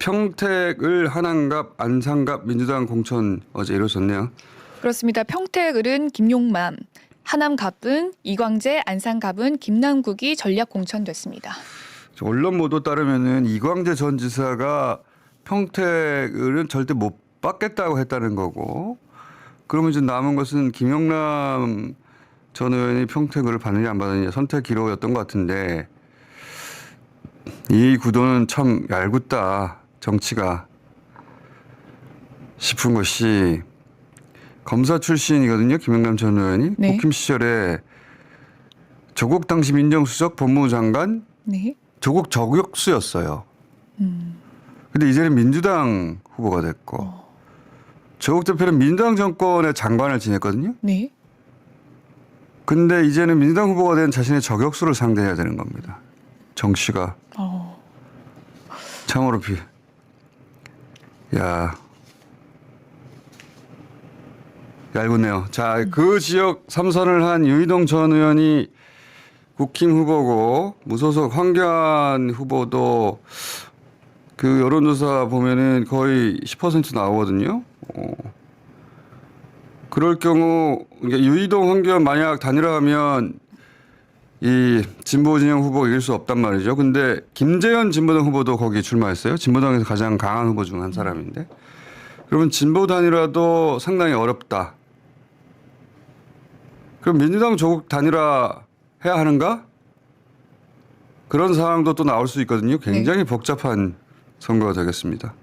평택을 한안갑, 안상갑 민주당 공천 어제 이루어졌네요. 그렇습니다. 평택을은 김용만, 하남갑은 이광재, 안상갑은 김남국이 전략 공천됐습니다. 언론 보도 따르면은 이광재 전 지사가 평택을은 절대 못 받겠다고 했다는 거고, 그러면 이제 남은 것은 김영남 전 의원이 평택을을 받느냐 안 받느냐 선택 기로였던 것 같은데, 이 구도는 참 얄궂다 정치가 싶은 것이, 검사 출신이거든요. 김영남 전 의원이. 네. 국힘 시절에 조국 당시 민정수석 법무부 장관, 네. 조국 저격수였어요. 근데 이제는 민주당 후보가 됐고, 조국 대표는 민주당 정권의 장관을 지냈거든요. 네. 근데 이제는 민주당 후보가 된 자신의 저격수를 상대해야 되는 겁니다. 정 씨가. 참으로 얄궂네요. 자, 그 지역 3선을 한 유이동 전 의원이 국힘 후보고, 무소속 황교안 후보도 그 여론조사 보면은 거의 10% 나오거든요. 그럴 경우, 그러니까 유이동 황교안 만약 단일화하면 이 진보 진영 후보 이길 수 없단 말이죠. 근데 김재현 진보당 후보도 거기 출마했어요. 진보당에서 가장 강한 후보 중 한 사람인데. 그러면 진보 단일화도 상당히 어렵다. 그럼 민주당 조국 단일화 해야 하는가? 그런 상황도 또 나올 수 있거든요. 굉장히 복잡한 선거가 되겠습니다.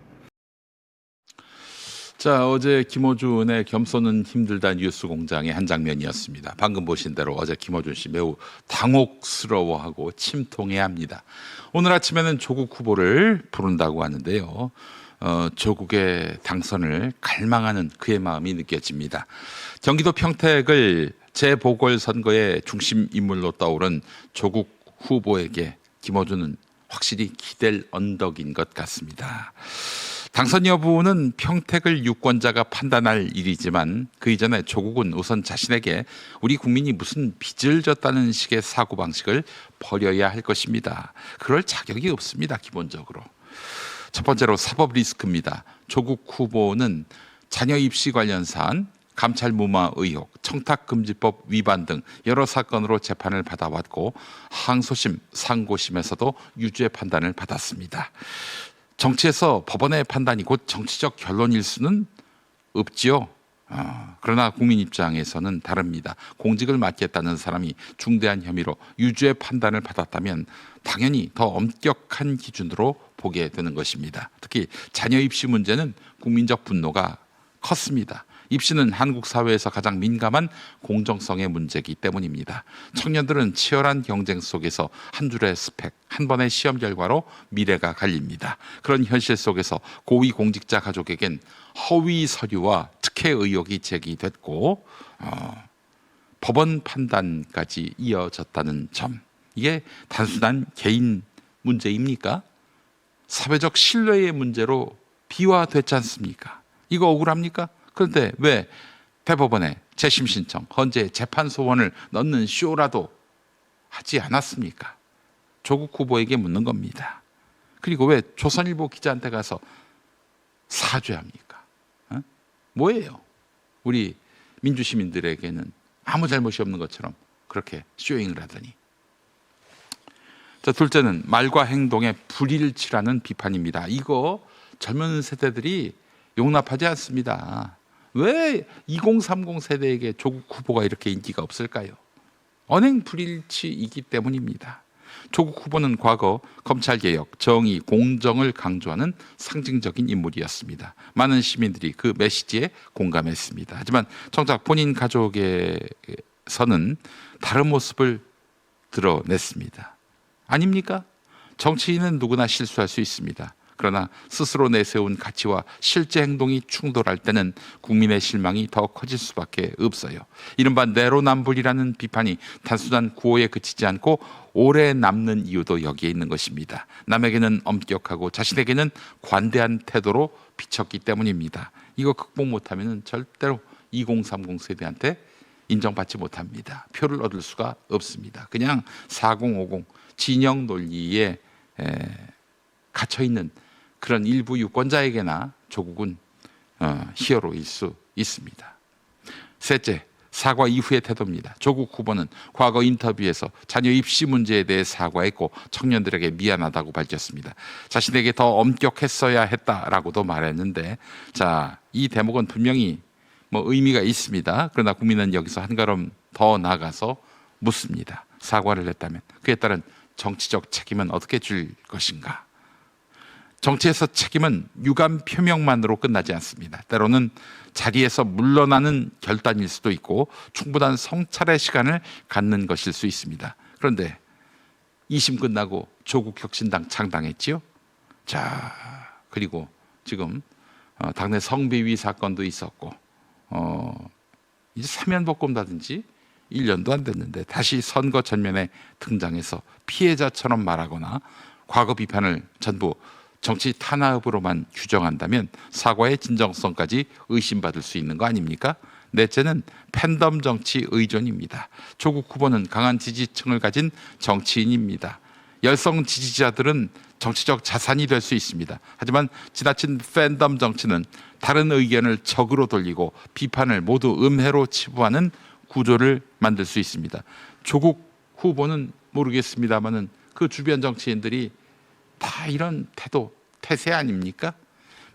자, 어제 김어준의 겸손은 힘들다 뉴스 공장의 한 장면이었습니다. 방금 보신 대로 어제 김어준 씨 매우 당혹스러워하고 침통해합니다. 오늘 아침에는 조국 후보를 부른다고 하는데요. 조국의 당선을 갈망하는 그의 마음이 느껴집니다. 경기도 평택을 재보궐선거의 중심 인물로 떠오른 조국 후보에게 김어준은 확실히 기댈 언덕인 것 같습니다. 당선 여부는 평택을 유권자가 판단할 일이지만 그 이전에 조국은 우선 자신에게 우리 국민이 무슨 빚을 졌다는 식의 사고방식을 버려야 할 것입니다. 그럴 자격이 없습니다. 기본적으로. 첫 번째로 사법 리스크입니다. 조국 후보는 자녀 입시 관련 사안, 감찰 무마 의혹, 청탁금지법 위반 등 여러 사건으로 재판을 받아왔고 항소심, 상고심에서도 유죄 판단을 받았습니다. 정치에서 법원의 판단이 곧 정치적 결론일 수는 없지요. 그러나 국민 입장에서는 다릅니다. 공직을 맡겠다는 사람이 중대한 혐의로 유죄 판단을 받았다면 당연히 더 엄격한 기준으로 보게 되는 것입니다. 특히 자녀 입시 문제는 국민적 분노가 컸습니다. 입시는 한국 사회에서 가장 민감한 공정성의 문제이기 때문입니다. 청년들은 치열한 경쟁 속에서 한 줄의 스펙, 한 번의 시험 결과로 미래가 갈립니다. 그런 현실 속에서 고위 공직자 가족에겐 허위 서류와 특혜 의혹이 제기됐고 법원 판단까지 이어졌다는 점, 이게 단순한 개인 문제입니까? 사회적 신뢰의 문제로 비화됐지 않습니까? 이거 억울합니까? 그런데 왜 대법원에 재심 신청, 헌재 재판 소원을 넣는 쇼라도 하지 않았습니까? 조국 후보에게 묻는 겁니다. 그리고 왜 조선일보 기자한테 가서 사죄합니까? 뭐예요? 우리 민주시민들에게는 아무 잘못이 없는 것처럼 그렇게 쇼잉을 하더니. 자, 둘째는 말과 행동의 불일치라는 비판입니다. 이거 젊은 세대들이 용납하지 않습니다. 왜 2030 세대에게 조국 후보가 이렇게 인기가 없을까요? 언행 불일치이기 때문입니다. 조국 후보는 과거 검찰개혁, 정의, 공정을 강조하는 상징적인 인물이었습니다. 많은 시민들이 그 메시지에 공감했습니다. 하지만 정작 본인 가족에서는 다른 모습을 드러냈습니다. 아닙니까? 정치인은 누구나 실수할 수 있습니다. 그러나 스스로 내세운 가치와 실제 행동이 충돌할 때는 국민의 실망이 더 커질 수밖에 없어요. 이른바 내로남불이라는 비판이 단순한 구호에 그치지 않고 오래 남는 이유도 여기에 있는 것입니다. 남에게는 엄격하고 자신에게는 관대한 태도로 비쳤기 때문입니다. 이거 극복 못하면 절대로 2030 세대한테 인정받지 못합니다. 표를 얻을 수가 없습니다. 그냥 4050 진영 논리에 갇혀있는 그런 일부 유권자에게나 조국은 히어로일 수 있습니다. 셋째, 사과 이후의 태도입니다. 조국 후보는 과거 인터뷰에서 자녀 입시 문제에 대해 사과했고 청년들에게 미안하다고 밝혔습니다. 자신에게 더 엄격했어야 했다라고도 말했는데, 자, 이 대목은 분명히 의미가 있습니다. 그러나 국민은 여기서 한 걸음 더 나아가서 묻습니다. 사과를 했다면 그에 따른 정치적 책임은 어떻게 줄 것인가? 정치에서 책임은 유감 표명만으로 끝나지 않습니다. 때로는 자리에서 물러나는 결단일 수도 있고 충분한 성찰의 시간을 갖는 것일 수 있습니다. 그런데 2심 끝나고 조국 혁신당 창당했지요. 자, 그리고 지금 당내 성비위 사건도 있었고 이제 사면복권다든지 1년도 안 됐는데 다시 선거 전면에 등장해서 피해자처럼 말하거나 과거 비판을 전부 정치 탄압으로만 규정한다면 사과의 진정성까지 의심받을 수 있는 거 아닙니까? 넷째는 팬덤 정치 의존입니다. 조국 후보는 강한 지지층을 가진 정치인입니다. 열성 지지자들은 정치적 자산이 될 수 있습니다. 하지만 지나친 팬덤 정치는 다른 의견을 적으로 돌리고 비판을 모두 음해로 치부하는 구조를 만들 수 있습니다. 조국 후보는 모르겠습니다만은 그 주변 정치인들이 다 이런 태세 아닙니까?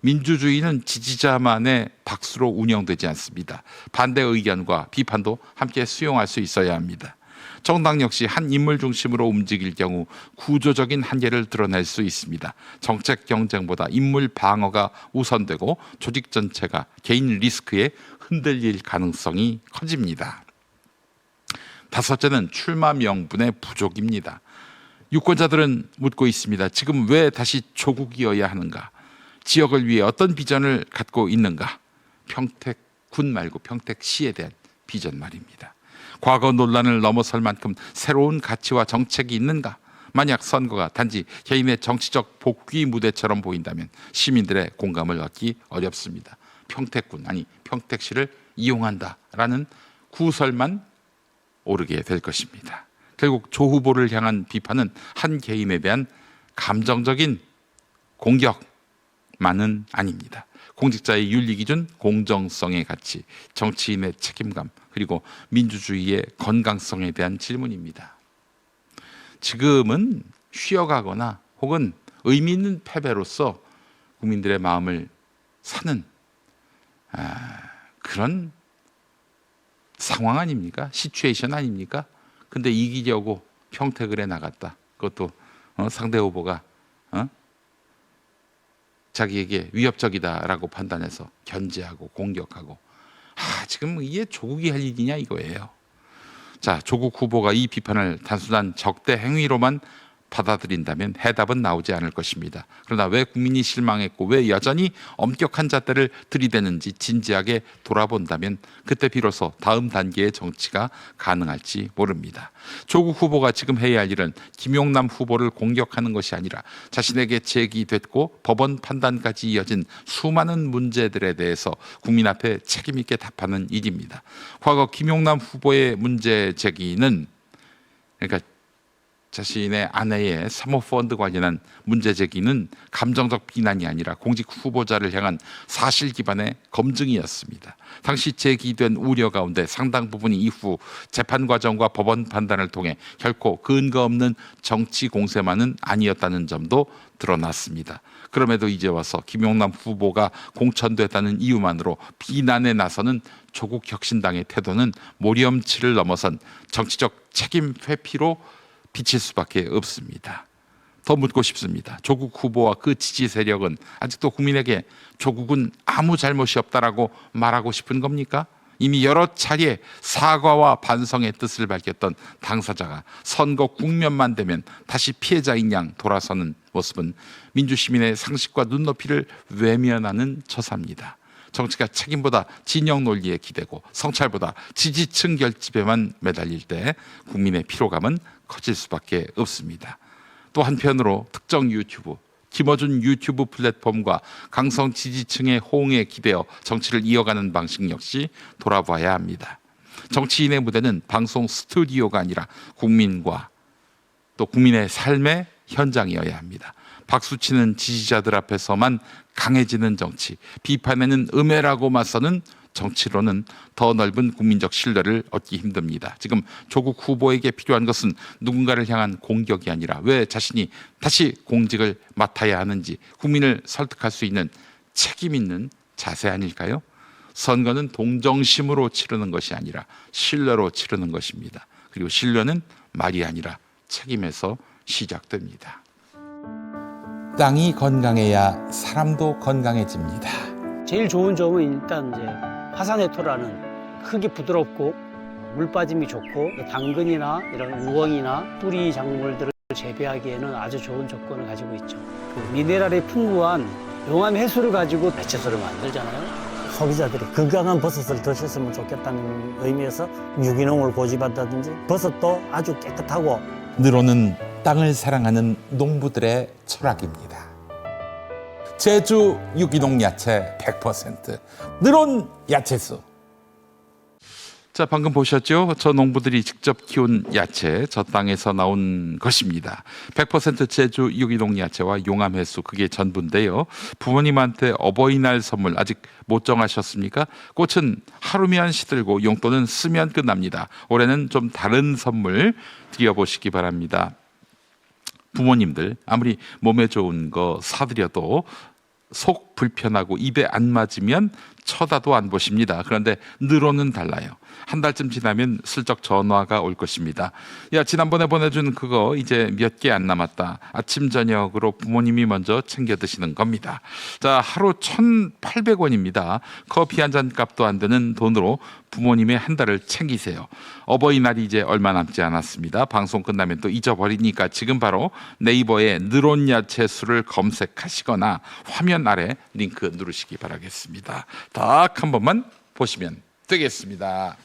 민주주의는 지지자만의 박수로 운영되지 않습니다. 반대 의견과 비판도 함께 수용할 수 있어야 합니다. 정당 역시 한 인물 중심으로 움직일 경우 구조적인 한계를 드러낼 수 있습니다. 정책 경쟁보다 인물 방어가 우선되고 조직 전체가 개인 리스크에 흔들릴 가능성이 커집니다. 다섯째는 출마 명분의 부족입니다. 유권자들은 묻고 있습니다. 지금 왜 다시 조국이어야 하는가? 지역을 위해 어떤 비전을 갖고 있는가? 평택군 말고 평택시에 대한 비전 말입니다. 과거 논란을 넘어설 만큼 새로운 가치와 정책이 있는가? 만약 선거가 단지 개인의 정치적 복귀 무대처럼 보인다면 시민들의 공감을 얻기 어렵습니다. 평택군, 아니 평택시를 이용한다라는 구설만 오르게 될 것입니다. 결국 조 후보를 향한 비판은 한 개인에 대한 감정적인 공격만은 아닙니다. 공직자의 윤리기준, 공정성의 가치, 정치인의 책임감, 그리고 민주주의의 건강성에 대한 질문입니다. 지금은 쉬어가거나 혹은 의미 있는 패배로서 국민들의 마음을 사는 그런 상황 아닙니까? 시츄에이션 아닙니까? 근데 이기려고 평택을 해 나갔다. 그것도 상대 후보가 자기에게 위협적이다라고 판단해서 견제하고 공격하고, 지금 이게 조국이 할 일이냐 이거예요. 자, 조국 후보가 이 비판을 단순한 적대 행위로만 받아들인다면 해답은 나오지 않을 것입니다. 그러나 왜 국민이 실망했고 왜 여전히 엄격한 잣대를 들이대는지 진지하게 돌아본다면 그때 비로소 다음 단계의 정치가 가능할지 모릅니다. 조국 후보가 지금 해야 할 일은 김용남 후보를 공격하는 것이 아니라 자신에게 제기됐고 법원 판단까지 이어진 수많은 문제들에 대해서 국민 앞에 책임 있게 답하는 일입니다. 과거 김용남 후보의 문제 제기는, 그러니까 자신의 아내의 사모펀드 관련한 문제 제기는 감정적 비난이 아니라 공직 후보자를 향한 사실 기반의 검증이었습니다. 당시 제기된 우려 가운데 상당 부분이 이후 재판 과정과 법원 판단을 통해 결코 근거 없는 정치 공세만은 아니었다는 점도 드러났습니다. 그럼에도 이제 와서 김용남 후보가 공천됐다는 이유만으로 비난에 나서는 조국 혁신당의 태도는 모렴치를 넘어선 정치적 책임 회피로 비칠 수밖에 없습니다. 더 묻고 싶습니다. 조국 후보와 그 지지 세력은 아직도 국민에게 조국은 아무 잘못이 없다라고 말하고 싶은 겁니까? 이미 여러 차례 사과와 반성의 뜻을 밝혔던 당사자가 선거 국면만 되면 다시 피해자인 양 돌아서는 모습은 민주시민의 상식과 눈높이를 외면하는 처사입니다. 정치가 책임보다 진영 논리에 기대고 성찰보다 지지층 결집에만 매달릴 때 국민의 피로감은 커질 수밖에 없습니다. 또 한편으로 특정 유튜브, 김어준 유튜브 플랫폼과 강성 지지층의 호응에 기대어 정치를 이어가는 방식 역시 돌아봐야 합니다. 정치인의 무대는 방송 스튜디오가 아니라 국민과 또 국민의 삶의 현장이어야 합니다. 박수치는 지지자들 앞에서만 강해지는 정치, 비판에는 음해라고 맞서는 정치로는 더 넓은 국민적 신뢰를 얻기 힘듭니다. 지금 조국 후보에게 필요한 것은 누군가를 향한 공격이 아니라 왜 자신이 다시 공직을 맡아야 하는지 국민을 설득할 수 있는 책임 있는 자세 아닐까요? 선거는 동정심으로 치르는 것이 아니라 신뢰로 치르는 것입니다. 그리고 신뢰는 말이 아니라 책임에서 시작됩니다. 땅이 건강해야 사람도 건강해집니다. 제일 좋은 점은 일단 이제 화산해토라는 크기 부드럽고 물 빠짐이 좋고 당근이나 이런 우엉이나 뿌리 작물들을 재배하기에는 아주 좋은 조건을 가지고 있죠. 그 미네랄이 풍부한 용암 해수를 가지고 배채소를 만들잖아요. 소비자들이 건강한 버섯을 드셨으면 좋겠다는 의미에서 유기농을 고집한다든지 버섯도 아주 깨끗하고 늘어는 땅을 사랑하는 농부들의 철학입니다. 제주 유기농 야채 100%, 늘어온 야채수. 자, 방금 보셨죠? 저 농부들이 직접 키운 야채, 저 땅에서 나온 것입니다. 100% 제주 유기농 야채와 용암해수, 그게 전부인데요. 부모님한테 어버이날 선물 아직 못 정하셨습니까? 꽃은 하루면 시들고 용돈은 쓰면 끝납니다. 올해는 좀 다른 선물 드려보시기 바랍니다. 부모님들 아무리 몸에 좋은 거 사드려도 속 불편하고 입에 안 맞으면 쳐다도 안 보십니다. 그런데 늘어는 달라요. 한 달쯤 지나면 슬쩍 전화가 올 것입니다. 야, 지난번에 보내준 그거 이제 몇 개 안 남았다. 아침 저녁으로 부모님이 먼저 챙겨 드시는 겁니다. 자, 하루 1,800원입니다. 커피 한 잔 값도 안 되는 돈으로 부모님의 한 달을 챙기세요. 어버이날이 이제 얼마 남지 않았습니다. 방송 끝나면 또 잊어버리니까 지금 바로 네이버에 늘온 야채수를 검색하시거나 화면 아래 링크 누르시기 바라겠습니다. 딱 한 번만 보시면 되겠습니다.